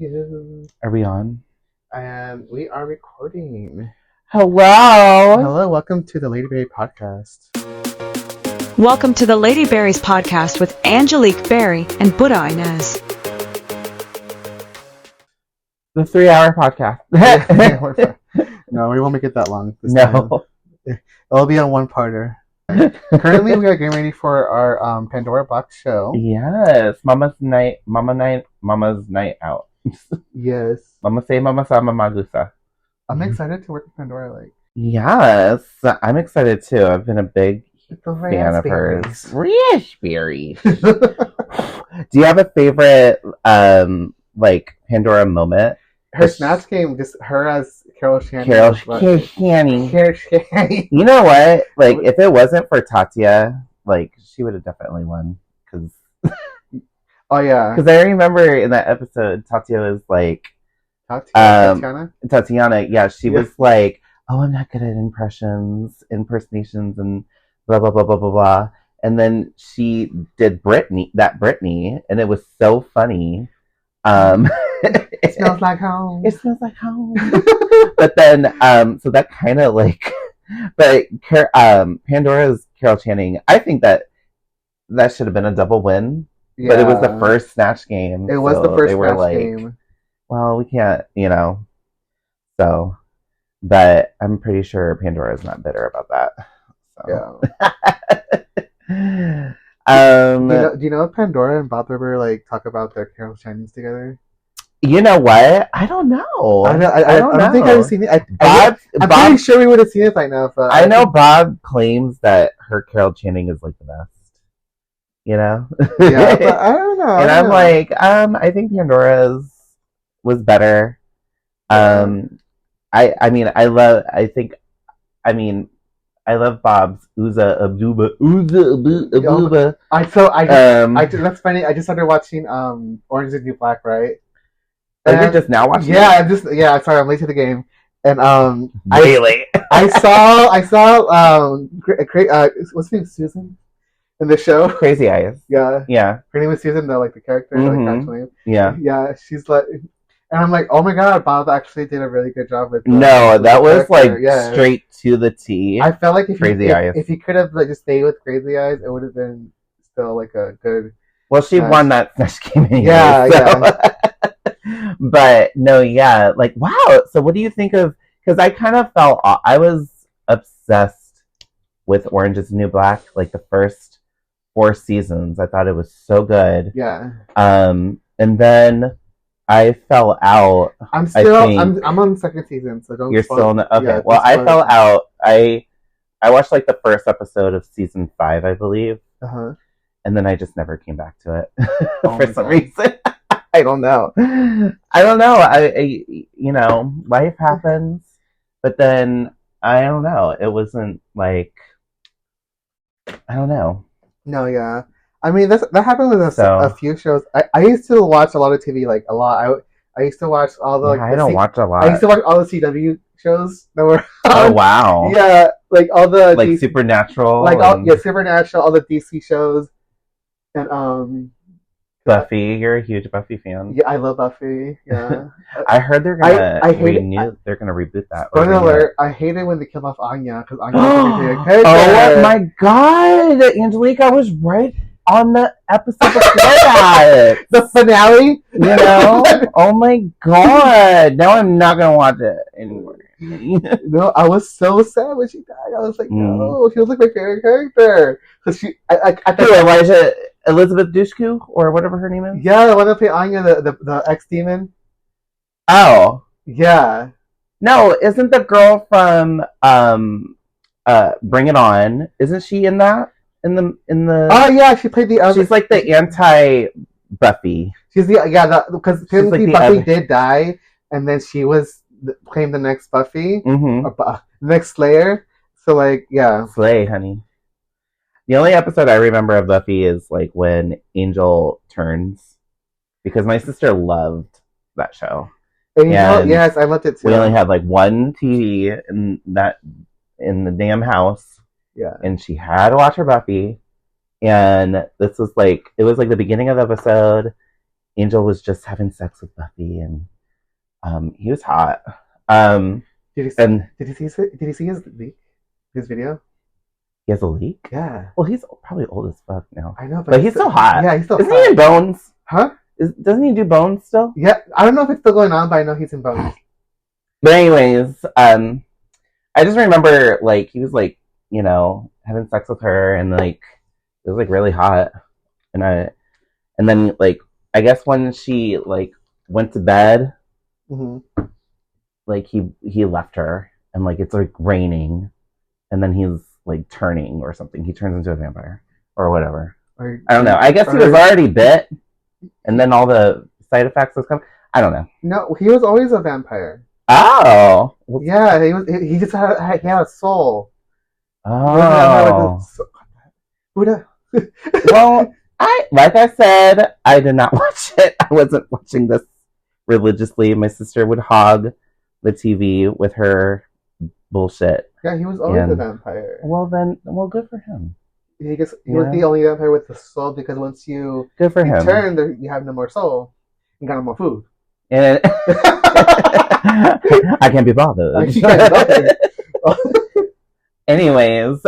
you. Are we on? And we are recording. Hello. Hello, welcome to the Ladyberry Podcast. Welcome to the Ladyberries Podcast with Angelique Berry and Booda Inez. The 3-hour podcast. No, we won't make it that long this No. time. It'll be on one parter. Currently, we are getting ready for our Pandora Boxx show. Yes. Mama's night out. Yes. Mama say, mama sa, mama gusa. I'm excited to work with Pandora. Yes. I'm excited too. I've been a big fan of hers. Raspberries. Do you have a favorite, Pandora moment? Her Snatch game, just her as Carol Shannon. Carol Shannon. You know what? If it wasn't for Tatya, she would have definitely won. Cause oh, yeah. Because I remember in that episode, Tatya was Tatiana, yeah, she was like, oh, I'm not good at impersonations, and blah, blah, blah, blah, blah, blah. And then she did Britney, and it was so funny. It smells like home. It smells like home. But then, so that kind of but Pandora's Carol Channing, I think that should have been a double win. Yeah. But it was the first Snatch game. It was the first Snatch game. Well, we can't, So, but I'm pretty sure Pandora's not bitter about that. So. Yeah. Do you know if Pandora and Bob Berber talk about their Carol Channings together? You know what? I don't know. I don't think I've seen it. I'm pretty sure we would have seen it by now. But I know Bob claims that her Carol Channing is the best. Yeah, but I don't know. And I'm I think Pandora's was better. I love Bob's Ooza Abuba. That's funny. I just started watching Orange is the New Black, right? And you're just now watching? Yeah, sorry, I'm late to the game. And really? I saw what's her name, Susan, in the show? Crazy Eyes. Yeah. Yeah. Her name is Susan though, the character, actual name. Yeah. Yeah, she's and I'm oh my god, Bob actually did a really good job with that was straight to the T. I felt like if Eyes. he could have just stayed with Crazy Eyes, it would have been still a good. Well, she won that Snatch game anyway. Yeah, so. Yeah. But no, yeah, wow. So what do you think of? Because I kind of I was obsessed with Orange is the New Black, the first 4 seasons. I thought it was so good. Yeah. And then I fell out. I'm on the second season, so don't. You're spoil. still on the okay. Yeah, well, I fell out. I watched the first episode of season 5, I believe. And then I just never came back to it for some reason. I don't know. Life happens, but then I don't know. It wasn't I don't know. No, yeah. I mean, that happened with a few shows. I used to watch a lot of TV, a lot. I used to watch all the I don't watch a lot. I used to watch all the CW shows that were. Oh wow! Yeah, all the Supernatural, Supernatural, all the DC shows, and Buffy. You're a huge Buffy fan. Yeah, I love Buffy. Yeah, I heard they're gonna they're gonna reboot that. Spoiler alert! I hated when they killed off Anya because Anya was oh my god, Angelique! I was right on the episode before that. The finale. Oh my god! Now I'm not gonna watch it anymore. No, I was so sad when she died. I was no, she was my favorite character because she. Elizabeth Dushku or whatever her name is. Yeah, the one that played Anya, the ex demon. Oh yeah. No, isn't the girl from Bring It On? Isn't she in that? In the. Oh yeah, she played the. She's the anti Buffy. She's because Buffy did die, and then she claimed the next Buffy, next Slayer. So Slay, honey. The only episode I remember of Buffy is when Angel turns, because my sister loved that show. Angel, yes, I loved it too. We only had one TV in the damn house. Yeah, and she had to watch her Buffy, and this was it was the beginning of the episode, Angel was just having sex with Buffy, and he was hot. Did you see his leak? His video? He has a leak? Yeah. Well, he's probably old as fuck now. I know, but he's still hot. Yeah, he's still Isn't hot. he in Bones? Huh? Doesn't he do Bones still? Yeah, I don't know if it's still going on, but I know he's in Bones. But anyways, I just remember, like, he was, like, you know, having sex with her, and, like, it was, like, really hot. And then, like, I guess when she, like, went to bed, like, he left her, and, like, it's, like, raining, and then he's, like, turning or something. He turns into a vampire or whatever. I don't know. I guess he was already bit, and then all the side effects was coming. I don't know. No, he was always a vampire. Oh. Yeah, he just had a soul. Oh. Booda. Well, like I said, I did not watch it. I wasn't watching this religiously. My sister would hog the TV with her bullshit. Yeah, he was always a vampire. Well, good for him. He was the only vampire with the soul, because once you turn, you have no more soul. You got no more food. And I can't be bothered. Anyways,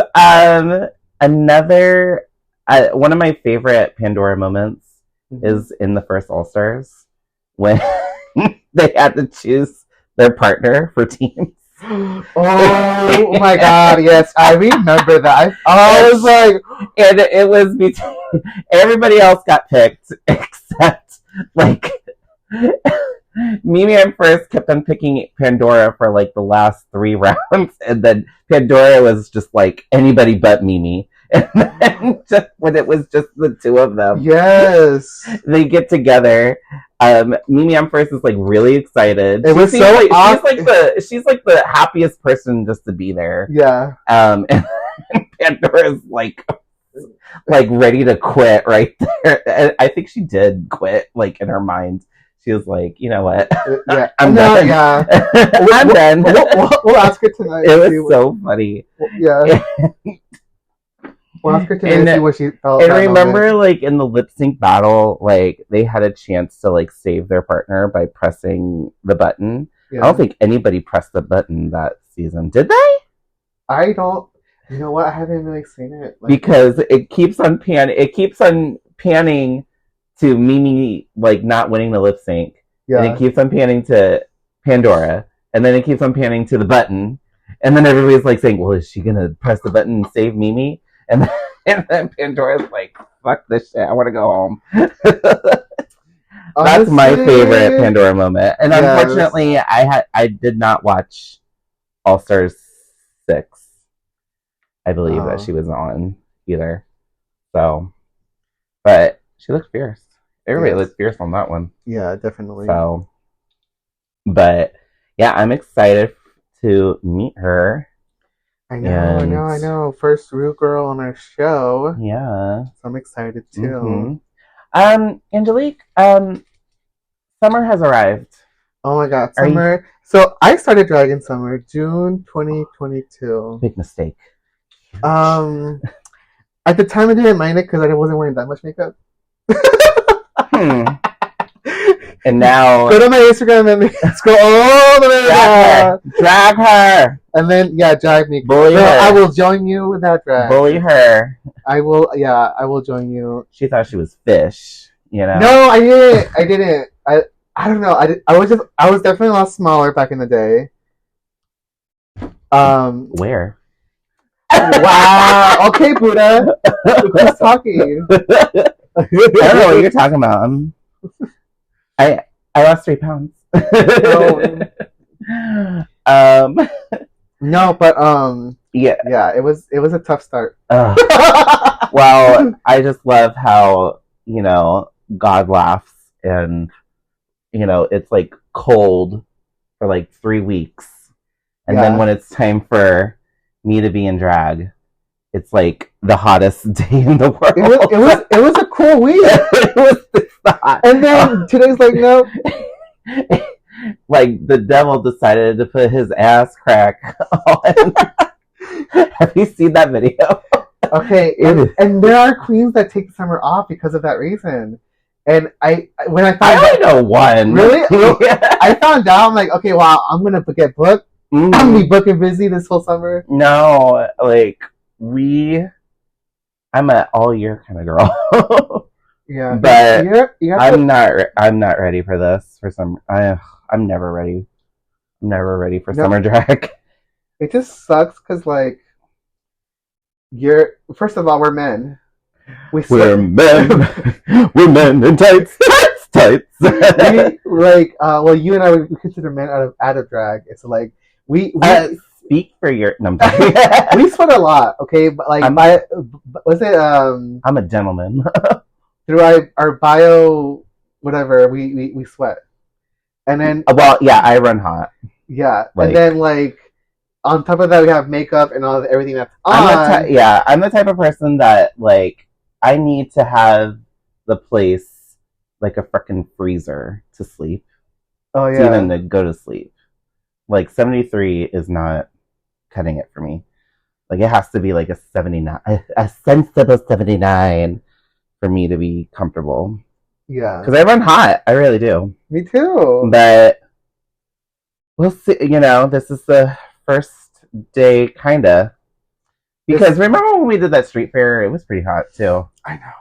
another one of my favorite Pandora moments is in the first All Stars when they had to choose their partner for teams. Oh my god, yes, I remember that. I was like, and it was between everybody else got picked except like Mimi and first kept on picking Pandora for like the last 3 rounds, and then Pandora was just like anybody but Mimi. And then just when it was just the two of them, yes, they get together. Mimi on first is like really excited. It was so awesome. She's like the happiest person just to be there. Yeah. And Pandora's like ready to quit right there. I think she did quit, like in her mind. She was like, you know what? Yeah. I'm done. Yeah. I'm done. We'll ask her tonight. It was so funny. Yeah. We'll ask her tonight to see what she felt. And remember, like in the lip sync battle, like they had a chance to like save their partner by pressing the button. Yeah. I don't think anybody pressed the button that season, did they? I don't. You know what? I haven't really seen it because it keeps on panning to Mimi like not winning the lip sync, and it keeps on panning to Pandora, and then it keeps on panning to the button, and then everybody's like saying, "Well, is she gonna press the button and save Mimi?" And then Pandora's like, "Fuck this shit! I want to go home." That's my favorite Pandora moment, and unfortunately, I did not watch All Stars 6. I believe that she was on either, so but. She looked fierce. Everybody looked fierce on that one. Yeah, definitely. So, but yeah, I'm excited to meet her. I know. First Rue girl on our show. Yeah. So I'm excited too. Angelique, summer has arrived. Oh my god, summer. So I started drag in summer, June 2022. Big mistake. At the time I didn't mind it because I wasn't wearing that much makeup. And now go to my Instagram and scroll all the way down. Drag her. And then drag me. Bully her. I will join you with that drag. Bully her. I will join you. She thought she was fish, you know. No, I didn't. I don't know. I was definitely a lot smaller back in the day. Where? Wow. Okay, Booda. Who's talking? I don't know what you're talking about. I lost 3 pounds. No, but it was a tough start. Well, I just love how God laughs, and it's like cold for like 3 weeks, and then when it's time for me to be in drag, it's like the hottest day in the world. It was a cool week. It was hot. And then today's like, no. Like the devil decided to put his ass crack on. Have you seen that video? Okay, and there are queens that take summer off because of that reason. And when I I only know one. Really? Yeah. I found out, I'm like, okay, wow, I'm going to get booked. I'm going to be booked and busy this whole summer. No, like, I'm an all-year kind of girl. Yeah. But I'm not ready for this. I'm never ready. I'm never ready for summer drag. It just sucks because, like, first of all, we're men. We're men. We're men in tights. Well, you and I, we consider men out of drag. It's like we speak for your. No, we sweat a lot, okay? But like, I'm a gentleman. Through our bio, whatever, we sweat, and then well, yeah, I run hot. Yeah, and then like on top of that, we have makeup and everything that's on. I'm the type of person that like I need to have the place like a freaking freezer to sleep. Oh yeah, to even to go to sleep. Like 73 is not cutting it for me. Like it has to be like a 79, a sensible 79 for me to be comfortable. Yeah, because I run hot. I really do. Me too. But we'll see. You know, this is the first day, kinda. Because remember when we did that street fair? It was pretty hot too. I know.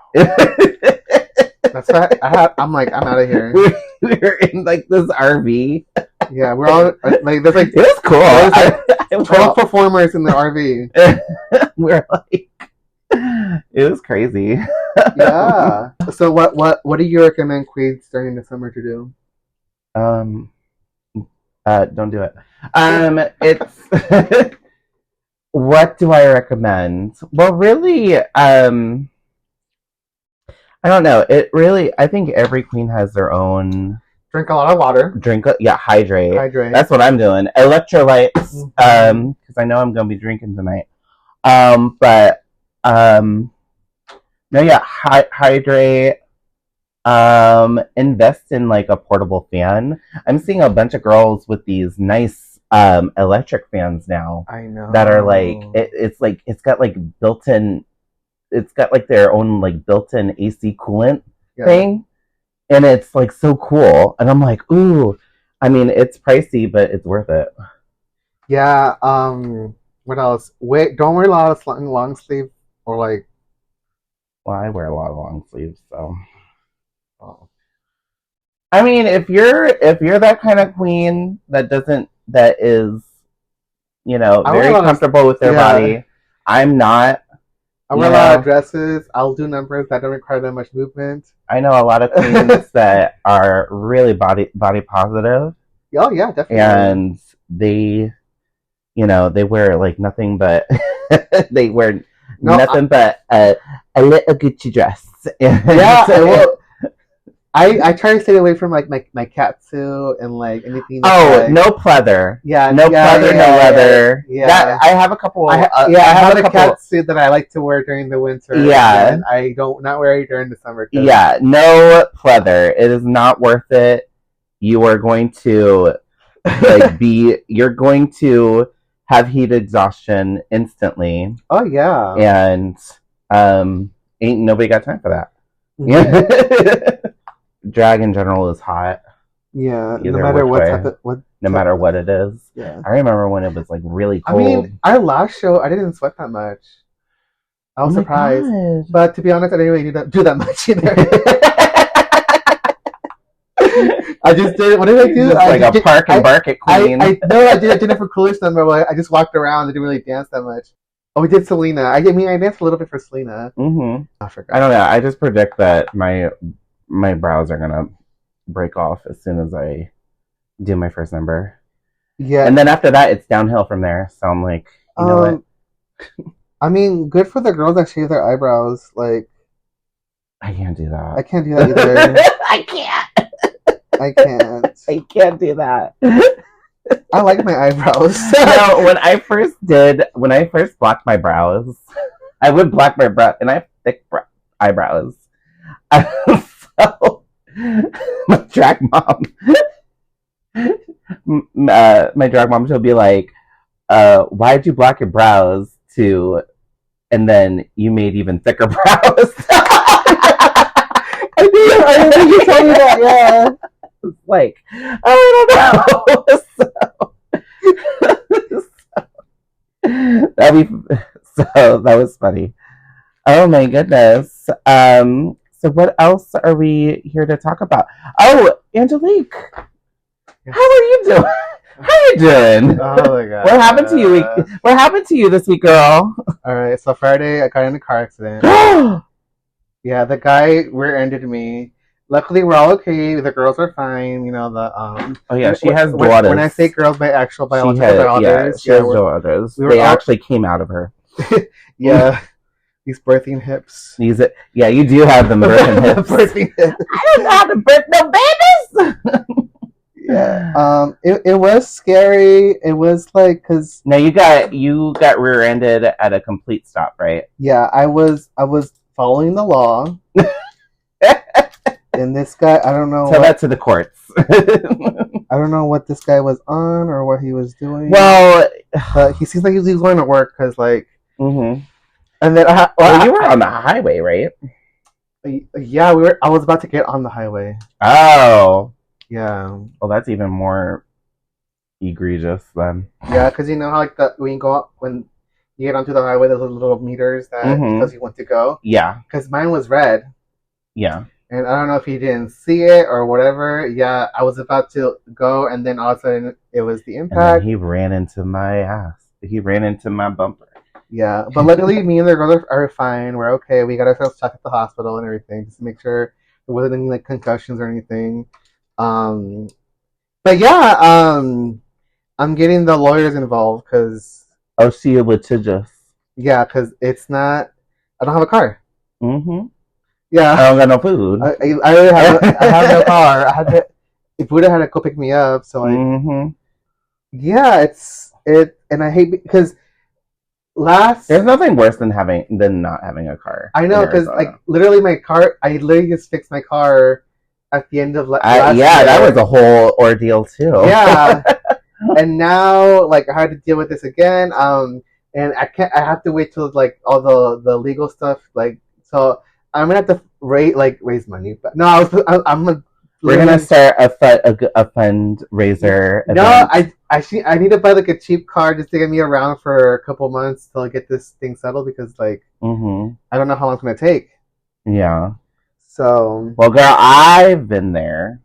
That's right. I'm like, I'm out of here. We were in like this RV. Yeah, we're all like, there's like, it was cool. There's like 12 performers in the RV. We're like, it was crazy. Yeah. So what do you recommend queens during the summer to do? Don't do it. It's what do I recommend? Well, really, I don't know. I think every queen has their own. Drink a lot of water. Hydrate. Hydrate. That's what I'm doing. Electrolytes, because I know I'm gonna be drinking tonight. Hydrate. Invest in like a portable fan. I'm seeing a bunch of girls with these nice electric fans now. I know. That are like it's got like built-in. It's got like their own like built-in AC coolant thing, and it's like so cool. And I'm like, ooh. I mean, it's pricey, but it's worth it. Yeah. What else? Don't wear a lot of long sleeve or like. Well, I wear a lot of long sleeves, so. Oh. I mean, if you're that kind of queen that is, you know, very comfortable with their body, I'm not. I wear a lot of dresses. I'll do numbers that don't require that much movement. I know a lot of queens that are really body positive. Oh yeah, definitely. And they, you know, they wear like nothing but nothing but a little Gucci dress. Yeah, I try to stay away from like my catsuit and like anything. No pleather. Yeah, no pleather, no leather. Yeah, I have a couple. I have a catsuit that I like to wear during the winter. Yeah, and I don't not wear it during the summer. Yeah, no pleather. It is not worth it. You are going to you're going to have heat exhaustion instantly. Oh yeah, and ain't nobody got time for that. Yeah. Drag in general is hot. Yeah, no matter no matter what it is. Yeah, I remember when it was like really cold. I mean, our last show, I didn't sweat that much. I was surprised, but to be honest, I didn't really do that much either. I just did. What did I do? Like a park and bark it queen. I did a Jennifer Coolidge number. Where I just walked around. I didn't really dance that much. Oh, we did Selena. I danced a little bit for Selena. Mm-hmm. I forgot. I don't know. I just predict that my brows are gonna break off as soon as I do my first number. Yeah. And then after that, it's downhill from there. So I'm like, you know what? I mean, good for the girls that shave their eyebrows. Like, I can't do that. I can't do that either. I can't. I can't. I can't do that. I like my eyebrows. No, when I first blocked my brows, I would block my brow, and I have thick eyebrows. So, my drag mom, she'll be like, "Why'd you block your brows and then you made even thicker brows?" I I remember you told me that. Yeah. Like, I don't know. So that was funny. Oh my goodness. So what else are we here to talk about? Oh, Angelique, Yes. how are you doing? How are you doing? Oh my god. What happened to you? What happened to you this week, girl? All right. So Friday, I got in a car accident. Yeah, the guy rear-ended me. Luckily, we're all okay. The girls are fine. You know the Oh yeah, she has daughters. When I say girls, my actual biological daughters. Yeah, she has daughters. They actually came out of her. Yeah, these birthing hips. Yeah, you do have them birthing hips. Birthing hips. I don't know how to birth no babies. Yeah. It was scary. It was like because now you got rear-ended at a complete stop, right? Yeah, I was following the law. And this guy, I don't know. Tell that to the courts. I don't know what this guy was on or what he was doing. Well, he seems like he was going to work because, like, mm-hmm. And then you were on the highway, right? Yeah, we were. I was about to get on the highway. Oh, yeah. Well, that's even more egregious then. Yeah, because you know how like when you go up when you get onto the highway, there's little meters that tells you want to go. Yeah. Because mine was red. Yeah. And I don't know if he didn't see it or whatever. Yeah, I was about to go, and then all of a sudden it was the impact. And then he ran into my ass. He ran into my bumper. Yeah, but luckily me and the girls are fine. We're okay. We got ourselves checked at the hospital and everything just to make sure there wasn't any like concussions or anything. But yeah, I'm getting the lawyers involved because she a litigious. Yeah, because it's not. I don't have a car. Mm-hmm. Yeah, I don't got no food. I really have. I have no car. I had to. If Booda had to go pick me up, so like, yeah, and I hate because there's nothing worse than not having a car. I know because like literally my car. I literally just fixed my car at the end of last year. That was a whole ordeal too. Yeah, and now like I had to deal with this again. And I can't. I have to wait till like all the legal stuff. Like so. I'm gonna have to raise money, but no, We're gonna start a fundraiser. No, I need to buy like a cheap car just to get me around for a couple months till I get this thing settled because like I don't know how long it's gonna take. Yeah. So well, girl, I've been there,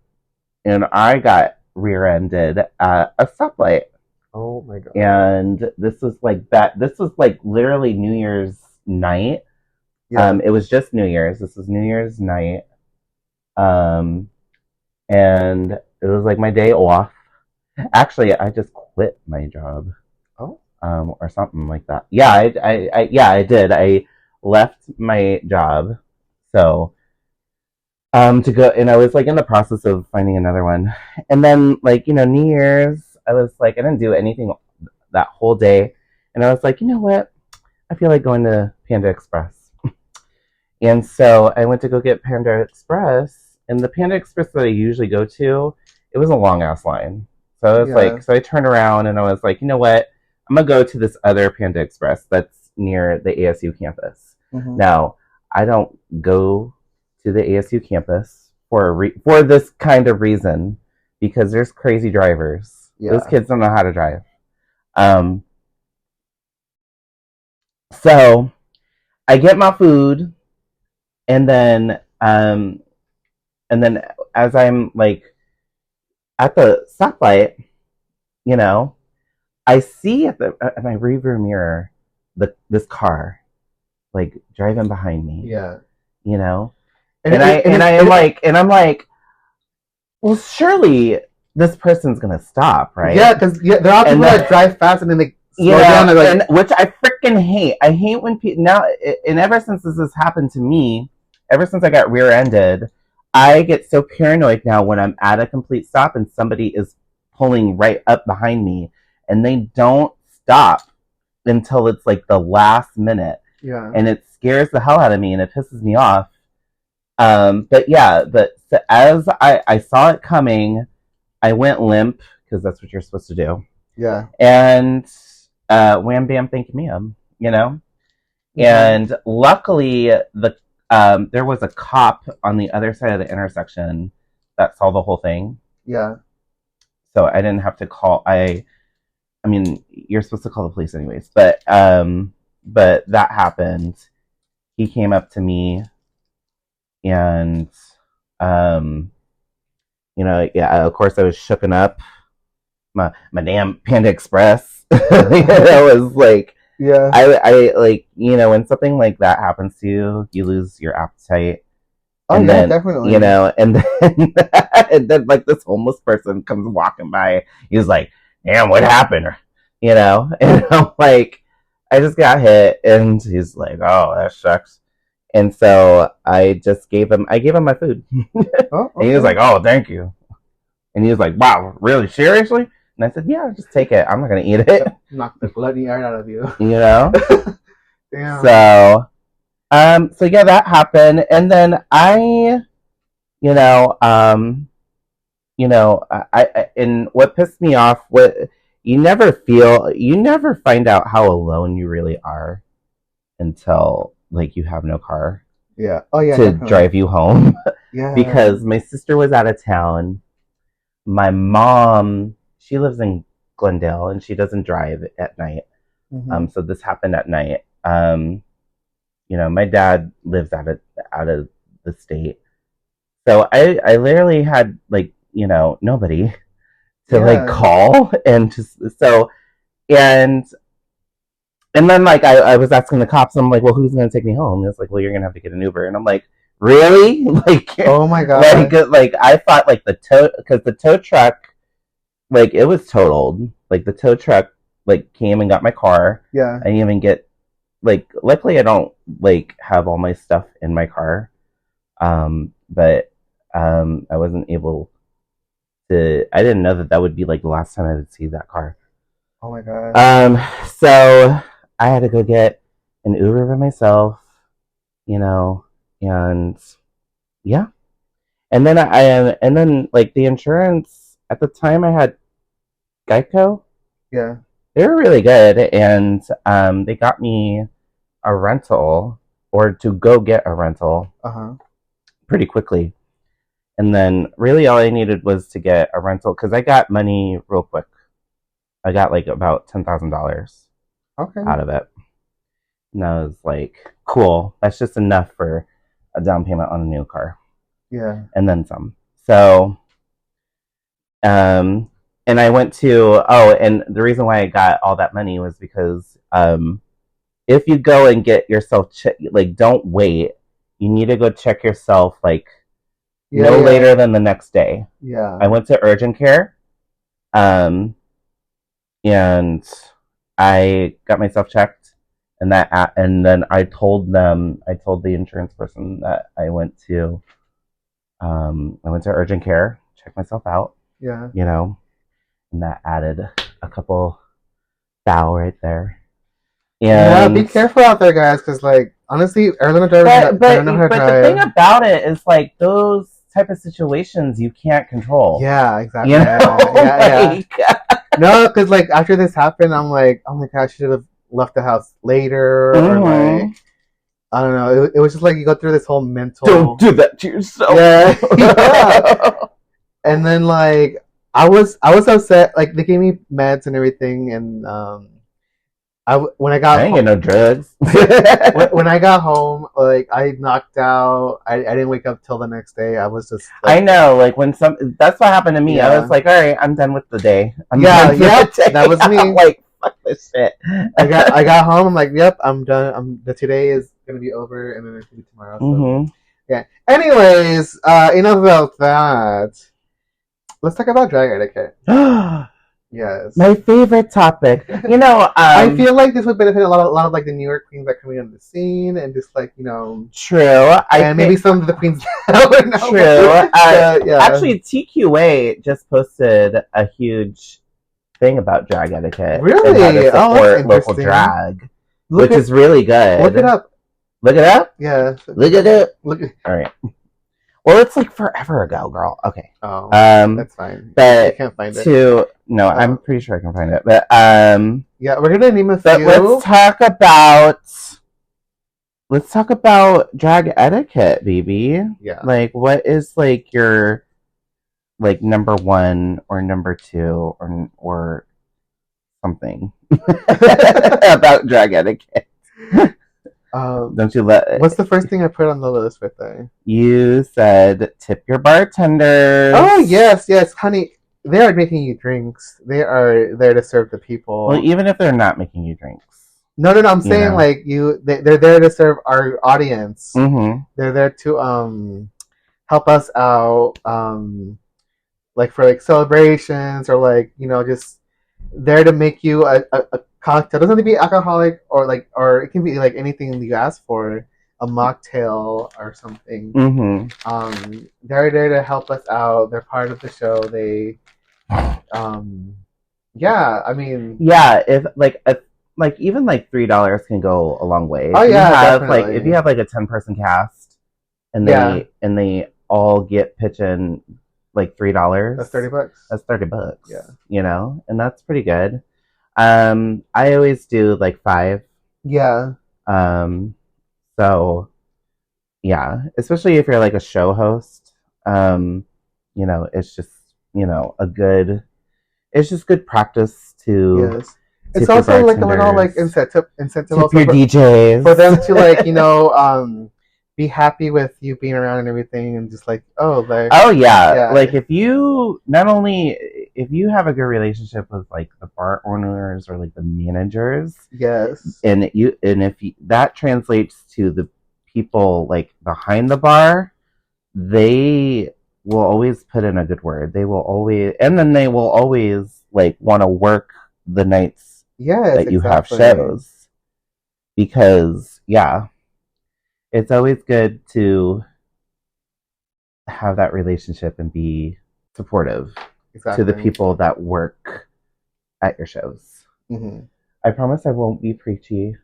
and I got rear-ended at a stoplight. Oh my god! And this was like that. This was like literally New Year's night. Yeah. It was just New Year's. This was New Year's night. And it was like my day off. Actually, I just quit my job. Oh. Or something like that. Yeah, I did. I left my job. So, to go, and I was like in the process of finding another one. And then like, New Year's, I was like, I didn't do anything that whole day. And I was like, you know what? I feel like going to Panda Express. And so I went to go get Panda Express, and the Panda Express that I usually go to, it was a long ass line. So I was so I turned around and I was like, you know what? I'm gonna go to this other Panda Express that's near the ASU campus. Mm-hmm. Now, I don't go to the ASU campus for this kind of reason because there's crazy drivers. Yeah. Those kids don't know how to drive. So I get my food. And then as I'm like at the stoplight, I see at my rearview mirror this car like driving behind me. Yeah. And I'm like, well, surely this person's gonna stop, right? Yeah, because there are people that drive fast and then they slow down. And which I freaking hate. I hate when people now. And ever since this has happened to me. Ever since I got rear-ended, I get so paranoid now when I'm at a complete stop and somebody is pulling right up behind me and they don't stop until it's like the last minute. Yeah. And it scares the hell out of me and it pisses me off. But as I saw it coming, I went limp because that's what you're supposed to do. Yeah. And wham bam thank you ma'am, And luckily there was a cop on the other side of the intersection that saw the whole thing. Yeah. So I didn't have to call. I mean, you're supposed to call the police anyways, but that happened. He came up to me, and yeah, of course I was shooken up. My damn Panda Express. I was like, yeah. I like, when something like that happens to you, you lose your appetite. Oh, and yeah, then, definitely. And then, and then like this homeless person comes walking by. He's like, damn, what happened? And I'm like, I just got hit. And he's like, oh, that sucks. And so I gave him my food. Oh, okay. And he was like, oh, thank you. And he was like, wow, really? Seriously? And I said, yeah, just take it. I'm not going to eat it. Knock the bloody air out of you. Damn. So yeah, that happened. And then I and what pissed me off, you never find out how alone you really are until like you have no car. Yeah. Oh yeah. To definitely. drive you home. Yeah. Because my sister was out of town. My mom, she lives in Glendale and she doesn't drive at night. Mm-hmm. So this happened at night. My dad lives out of the state. So I literally had like, nobody to like call and just and then like I was asking the cops, I'm like, well, who's gonna take me home? And it's like, well, you're gonna have to get an Uber. And I'm like, really? Like, oh my god! Like I thought like because the tow truck, like it was totaled. Like the tow truck like came and got my car. Yeah. I didn't even get like. Luckily, I don't like have all my stuff in my car. But I wasn't able to. I didn't know that would be like the last time I would see that car. Oh my god. So I had to go get an Uber by myself, and yeah. And then like the insurance at the time I had Geico. Yeah. They were really good, and they got me a rental or to go get a rental pretty quickly. And then really all I needed was to get a rental because I got money real quick. I got like about $10,000 out of it. And I was like, cool, that's just enough for a down payment on a new car. Yeah. And then some. So, and I went to, and the reason why I got all that money was because if you go and get yourself like, don't wait. You need to go check yourself like no later than the next day. Yeah. I went to urgent care. And I got myself checked, and then I told the insurance person that I went to urgent care, checked myself out. Yeah. And that added a couple thou right there. And yeah, be careful out there, guys, because like honestly, Arizona drivers don't know how to drive. The thing about it is like those type of situations you can't control. Yeah, exactly. Yeah. No, because like after this happened, I'm like, oh my gosh, I should have left the house later, or like, I don't know. It was just like you go through this whole mental. Don't do that to yourself. Yeah. And then like I was upset. Like they gave me meds and everything, and when I got I ain't get no drugs. when I got home, like I knocked out. I didn't wake up till the next day. I was just. Like, I know, like that's what happened to me. Yeah. I was like, all right, I'm done with the day. That was me. I'm like, fuck this shit. I got home. I'm like, yep, I'm done. The today is gonna be over, and then it's gonna be tomorrow. So. Yeah. Anyways, enough about that. Let's talk about drag etiquette. Yes. My favorite topic. I feel like this would benefit a lot of like the newer queens that are coming on the scene and just like, True. Maybe some of the queens that would know. True. Yeah. Actually, TQA just posted a huge thing about drag etiquette. Really? And how to support that's local drag, which is really good. Look it up. Look it up? Yeah. Look it up. All right. Well, it's like forever ago, girl. Okay. Oh, that's fine. But I can't find it. I'm pretty sure I can find it. But yeah, we're gonna name a few. But let's talk about let's talk about drag etiquette, baby. Yeah. Like, what is like your like number one or number two or something about drag etiquette? Don't you let? What's the first thing I put on the list right there? You said tip your bartenders. Oh yes, yes, honey. They are making you drinks. They are there to serve the people. Well, even if they're not making you drinks. No. I'm saying like they're there to serve our audience. Mm-hmm. They're there to help us out, like for like celebrations or like just there to make you a cocktail. It doesn't have to be alcoholic or it can be like anything you ask for, a mocktail or something. Mm-hmm. They're there to help us out. They're part of the show. They, yeah. I mean, yeah. If like even like $3 can go a long way. Oh yeah, like definitely. if you have like a 10-person cast and they all get pitching like $3. That's $30. That's $30. Yeah. And that's pretty good. I always do like 5. Yeah. So yeah, especially if you're like a show host. It's just it's just good practice to. Yes. It's also like a little like incentive tip also your DJs for them to like be happy with you being around and everything, and just like yeah. Like if you have a good relationship with like the bar owners or like the managers, yes, and if that translates to the people like behind the bar, they will always put in a good word. They will always like want to work the nights that you have shows, because it's always good to have that relationship and be supportive to the people that work at your shows. Mm-hmm. I promise I won't be preachy.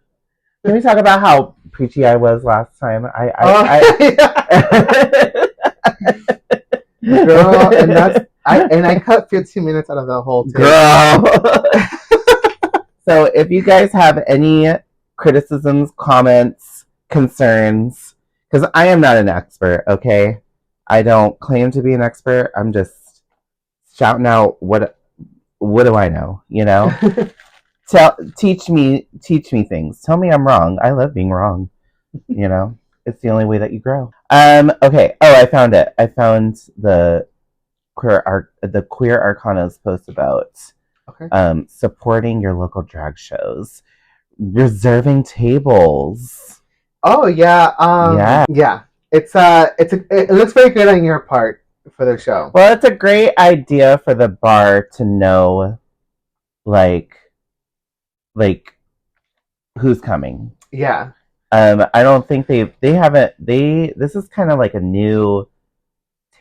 Can we talk about how preachy I was last time? Girl, and I cut 15 minutes out of the whole tape. Girl. So if you guys have any criticisms, comments, concerns, because I am not an expert, okay? I don't claim to be an expert. I'm just shouting out what do I know, Teach me things. Tell me I'm wrong. I love being wrong. It's the only way that you grow. Okay. Oh, I found it. I found the Queer Arcana's post about supporting your local drag shows, reserving tables. Oh yeah. Yeah. It looks very good on your part for the show. Well, it's a great idea for the bar to know, like who's coming. Yeah. I don't think they haven't. This is kind of like a new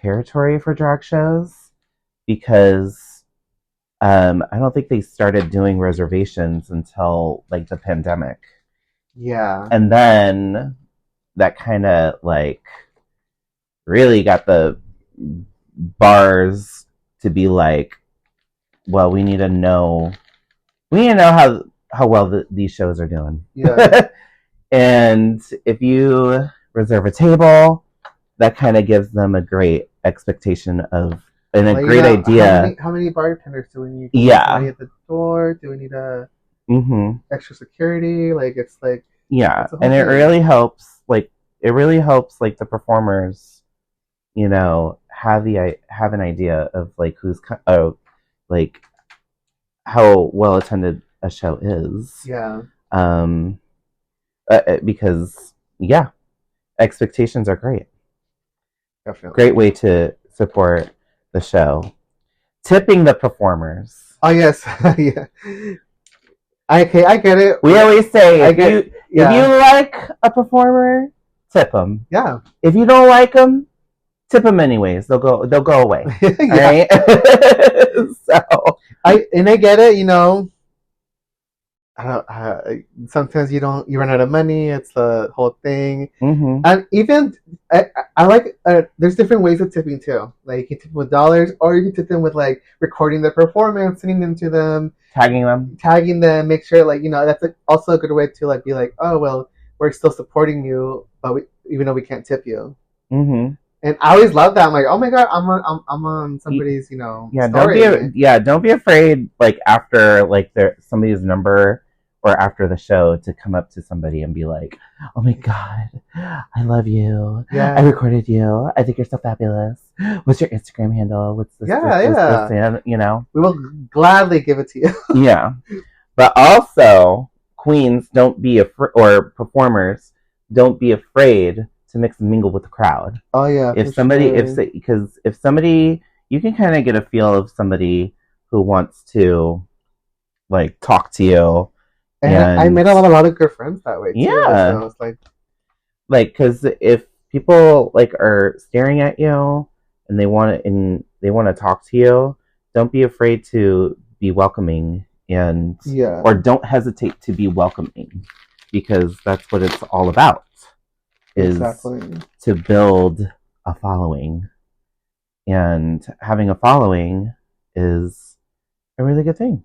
territory for drag shows, because I don't think they started doing reservations until like the pandemic. Yeah. And then that kind of like really got the bars to be like, well, we need to know how well these shows are doing. Yeah. And if you reserve a table, that kind of gives them a great expectation of and a great idea. How many bartenders do we need? Yeah. At the door? Do we need extra security? Like it's like and it really helps. Like it really helps like the performers, have an idea of like who's like how well attended a show is. Yeah. Because expectations are great. Definitely. Great way to support the show. Tipping the performers. Oh yes, yeah. I get it. We always say if you like a performer, tip them. Yeah. If you don't like them, tip them anyways. They'll go away. Right? So I get it. Sometimes you run out of money. It's the whole thing. Mm-hmm. And even I like there's different ways of tipping too. Like you can tip with dollars, or you can tip them with like recording the performance, sending them to them, tagging them. Make sure that's also a good way to like be like, oh well, we're still supporting you, but even though we can't tip you. Mm-hmm. And I always love that. I'm like, oh my god, I'm on somebody's, Yeah, story. don't be afraid, like, after, like, somebody's number or after the show to come up to somebody and be like, oh my god, I love you. Yeah. I recorded you. I think you're so fabulous. What's your Instagram handle? What's this? Yeah. You know? We will gladly give it to you. Yeah. But also, queens, don't be afraid, or performers, don't be afraid to mix and mingle with the crowd. Oh yeah. If somebody, because if somebody, you can kind of get a feel of somebody who wants to, like, talk to you. And I made a lot of good friends that way too. Yeah. So it's like, because if people, like, are staring at you and they want to talk to you, don't be afraid to be welcoming, and or don't hesitate to be welcoming, because that's what it's all about. Is to build a following, and having a following is a really good thing.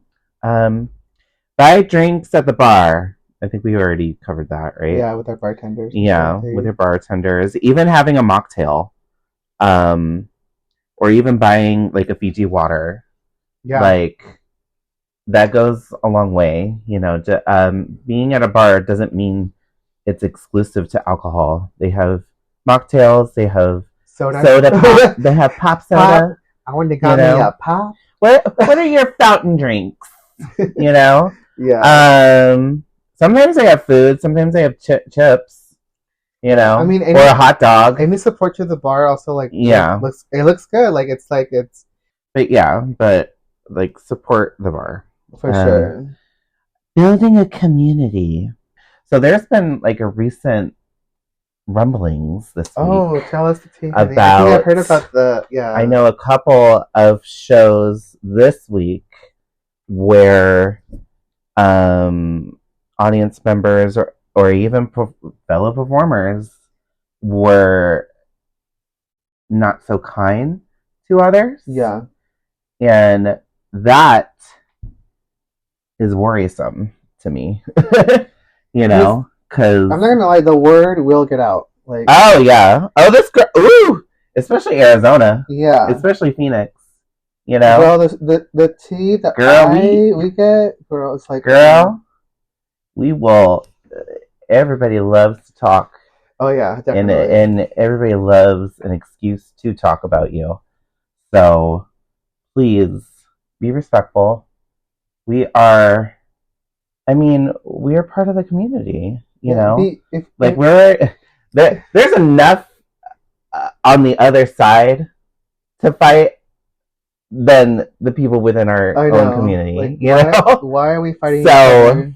Buy drinks at the bar. I think we already covered that, right? Yeah, with our bartenders. Yeah, with your bartenders. Even having a mocktail, or even buying, like, a Fiji water. Yeah, like, that goes a long way. You know, being at a bar doesn't mean it's exclusive to alcohol. They have mocktails. They have soda pop. They have pop soda. I want to got me a pop. What are your fountain drinks? You know. Yeah. Sometimes they have food. Sometimes they have chips. You know. I mean, or a hot dog. Any support to the bar also, like, yeah, it looks good. Like it's. But like, support the bar for sure. Building a community. So there's been, like, a recent rumblings this week. Oh, tell us the tea. About, I think I've heard about I know a couple of shows this week where audience members or even fellow performers were not so kind to others. Yeah. And that is worrisome to me. You know, because I'm not gonna lie, the word will get out. Like, oh yeah, oh, this girl, ooh, especially Arizona, yeah, especially Phoenix. You know, well, the tea that we get, girl, it's like, girl, we will. Everybody loves to talk. Oh yeah, definitely, and everybody loves an excuse to talk about you. So please be respectful. We are part of the community, you know. There's enough on the other side to fight than the people within our own community. Like, you know, why are we fighting? So,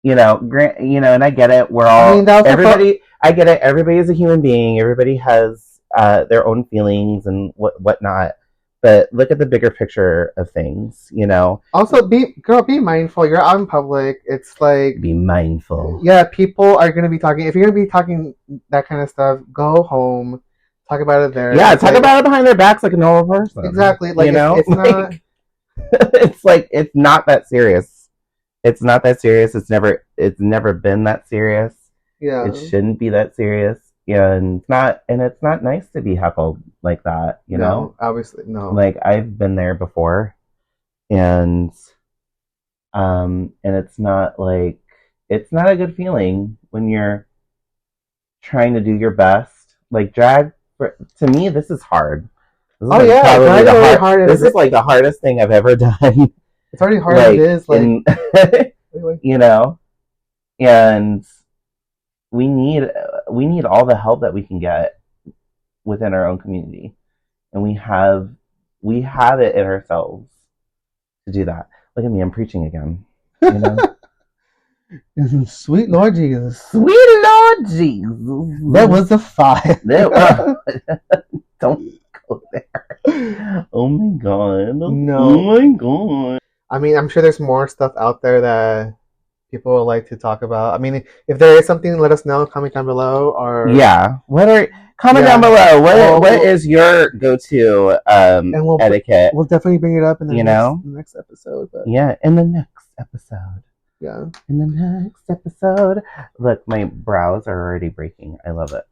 and I get it. We're all everybody. I get it. Everybody is a human being. Everybody has their own feelings and whatnot. But look at the bigger picture of things, you know. Also, be mindful. You're out in public. It's like, be mindful. Yeah, people are gonna be talking. If you're gonna be talking that kind of stuff, go home. Talk about it there. Yeah, talk about it behind their backs like a normal person. Exactly. Like, you know, it's not. It's like, it's not that serious. It's not that serious. It's never been that serious. Yeah. It shouldn't be that serious. Yeah, and it's not nice to be heckled like that, you know? Obviously, no. Like, I've been there before, and it's not a good feeling when you're trying to do your best. Like, drag, to me, this is hard. This is probably hard. This is like the hardest thing I've ever done. It's already hard as it is, like, you know, and we need all the help that we can get within our own community, and we have it in ourselves to do that. Look at me, I'm preaching again. You know, sweet Lord Jesus, sweet Lord Jesus. That was a fire. Don't go there. Oh my god. No. Oh my god. I mean, I'm sure there's more stuff out there that people would like to talk about. I mean, if there is something, let us know. Comment down below. Or comment down below. What is your go-to etiquette? We'll definitely bring it up in the next episode. But. Yeah, in the next episode. Yeah. in the next episode. Look, my brows are already breaking. I love it.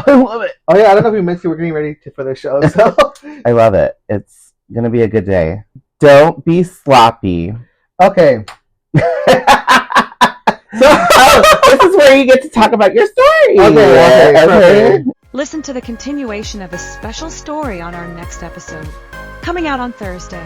I love it. Oh yeah, I don't know if we mentioned we're getting ready for the show, so I love it. It's gonna be a good day. Don't be sloppy. okay. This is where you get to talk about your story. Okay. Listen to the continuation of this special story on our next episode, coming out on Thursday.